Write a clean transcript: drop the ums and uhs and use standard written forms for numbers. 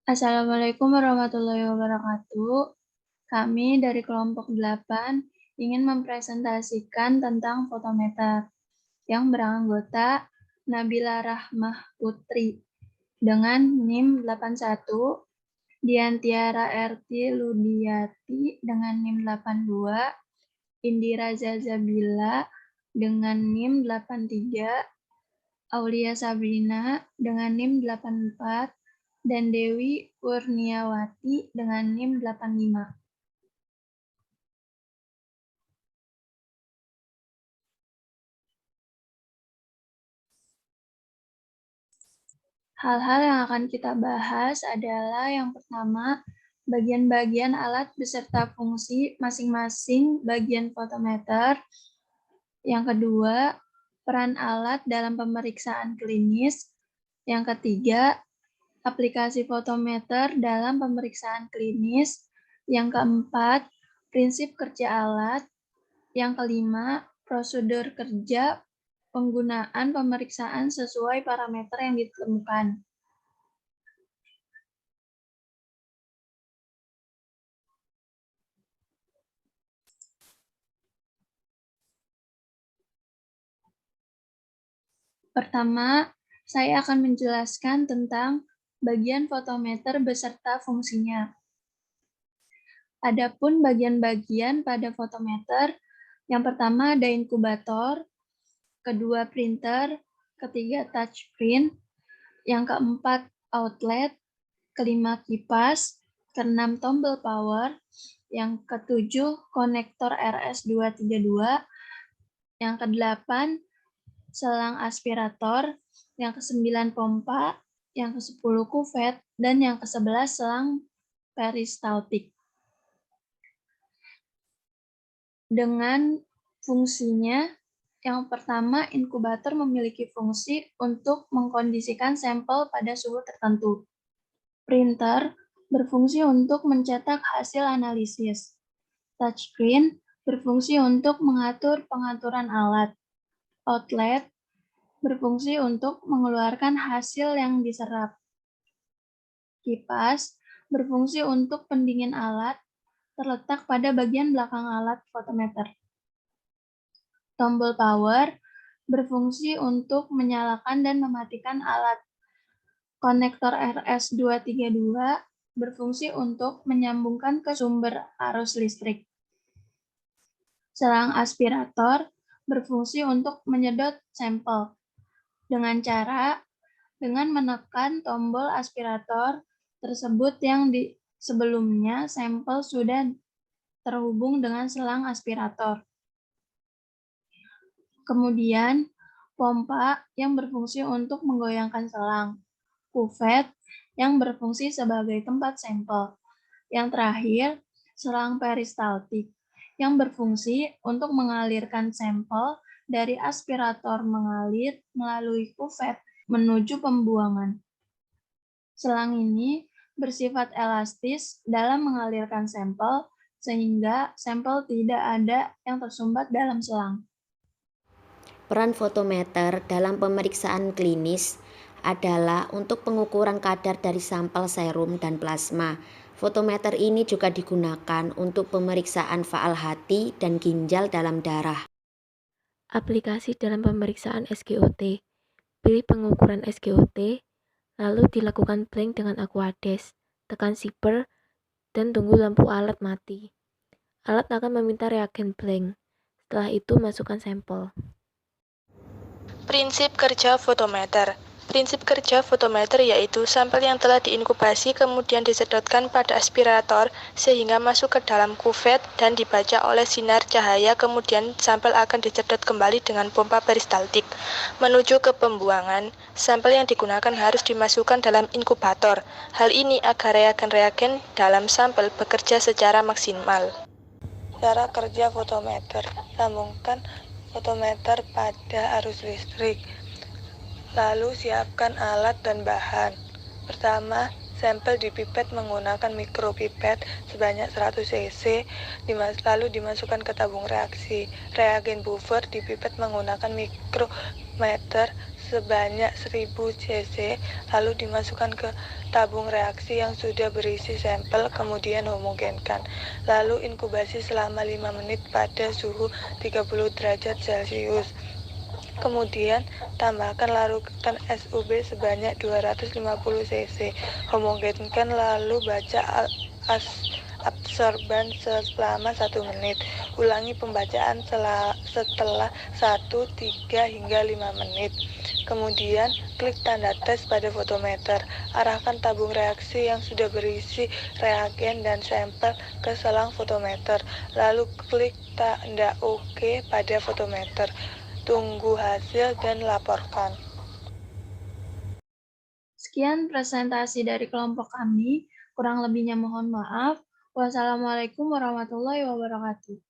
Assalamualaikum warahmatullahi wabarakatuh. Kami dari kelompok 8 ingin mempresentasikan tentang fotometer yang beranggota Nabila Rahmah Putri dengan NIM 81, Diantiara RT Ludiati dengan NIM 82, Indira Zazabila dengan NIM 83, Aulia Sabrina dengan NIM 84, dan Dewi Kurniawati dengan NIM 85. Hal-hal yang akan kita bahas adalah yang pertama, bagian-bagian alat beserta fungsi masing-masing bagian fotometer. Yang kedua, peran alat dalam pemeriksaan klinis. Yang ketiga, aplikasi fotometer dalam pemeriksaan klinis. Yang keempat, prinsip kerja alat. Yang kelima, prosedur kerja penggunaan pemeriksaan sesuai parameter yang ditemukan. Pertama, saya akan menjelaskan tentang bagian fotometer beserta fungsinya. Adapun bagian-bagian pada fotometer, yang pertama ada inkubator, kedua printer, ketiga touchscreen, yang keempat outlet, kelima kipas, keenam tombol power, yang ketujuh konektor RS232, yang kedelapan selang aspirator, yang ke-9 pompa, yang ke-10 kuvet, dan yang ke-11 selang peristaltik. Dengan fungsinya, yang pertama, inkubator memiliki fungsi untuk mengkondisikan sampel pada suhu tertentu. Printer berfungsi untuk mencetak hasil analisis. Touchscreen berfungsi untuk mengatur pengaturan alat. Outlet berfungsi untuk mengeluarkan hasil yang diserap. Kipas berfungsi untuk pendingin alat, terletak pada bagian belakang alat fotometer. Tombol power berfungsi untuk menyalakan dan mematikan alat. Konektor RS232 berfungsi untuk menyambungkan ke sumber arus listrik. Selang aspirator berfungsi untuk menyedot sampel dengan menekan tombol aspirator tersebut yang sebelumnya sampel sudah terhubung dengan selang aspirator. Kemudian, pompa yang berfungsi untuk menggoyangkan selang. Kuvet yang berfungsi sebagai tempat sampel. Yang terakhir, selang peristaltik yang berfungsi untuk mengalirkan sampel dari aspirator mengalir melalui kuvet menuju pembuangan. Selang ini bersifat elastis dalam mengalirkan sampel, sehingga sampel tidak ada yang tersumbat dalam selang. Peran fotometer dalam pemeriksaan klinis adalah untuk pengukuran kadar dari sampel serum dan plasma. Fotometer ini juga digunakan untuk pemeriksaan faal hati dan ginjal dalam darah. Aplikasi dalam pemeriksaan SGOT. Pilih pengukuran SGOT, lalu dilakukan blank dengan Aquades. Tekan zipper dan tunggu lampu alat mati. Alat akan meminta reagen blank. Setelah itu masukkan sampel. Prinsip kerja fotometer. Prinsip kerja fotometer yaitu sampel yang telah diinkubasi kemudian disedotkan pada aspirator sehingga masuk ke dalam kuvet dan dibaca oleh sinar cahaya, kemudian sampel akan disedot kembali dengan pompa peristaltik. Menuju ke pembuangan, sampel yang digunakan harus dimasukkan dalam inkubator. Hal ini agar reagen-reagen dalam sampel bekerja secara maksimal. Cara kerja fotometer. Sambungkan fotometer pada arus listrik. Lalu siapkan alat dan bahan. Pertama, sampel dipipet menggunakan mikropipet sebanyak 100 cc, lalu dimasukkan ke tabung reaksi. Reagen buffer dipipet menggunakan mikrometer sebanyak 1000 cc, lalu dimasukkan ke tabung reaksi yang sudah berisi sampel, kemudian homogenkan. Lalu inkubasi selama 5 menit pada suhu 30 derajat Celcius. Kemudian tambahkan larutan SUB sebanyak 250 cc. Homogenkan lalu baca absorban selama 1 menit. Ulangi pembacaan setelah 1, 3, hingga 5 menit. Kemudian klik tanda tes pada fotometer. Arahkan tabung reaksi yang sudah berisi reagen dan sampel ke selang fotometer. Lalu klik tanda OK pada fotometer. Tunggu hasil dan laporkan. Sekian presentasi dari kelompok kami. Kurang lebihnya mohon maaf. Wassalamualaikum warahmatullahi wabarakatuh.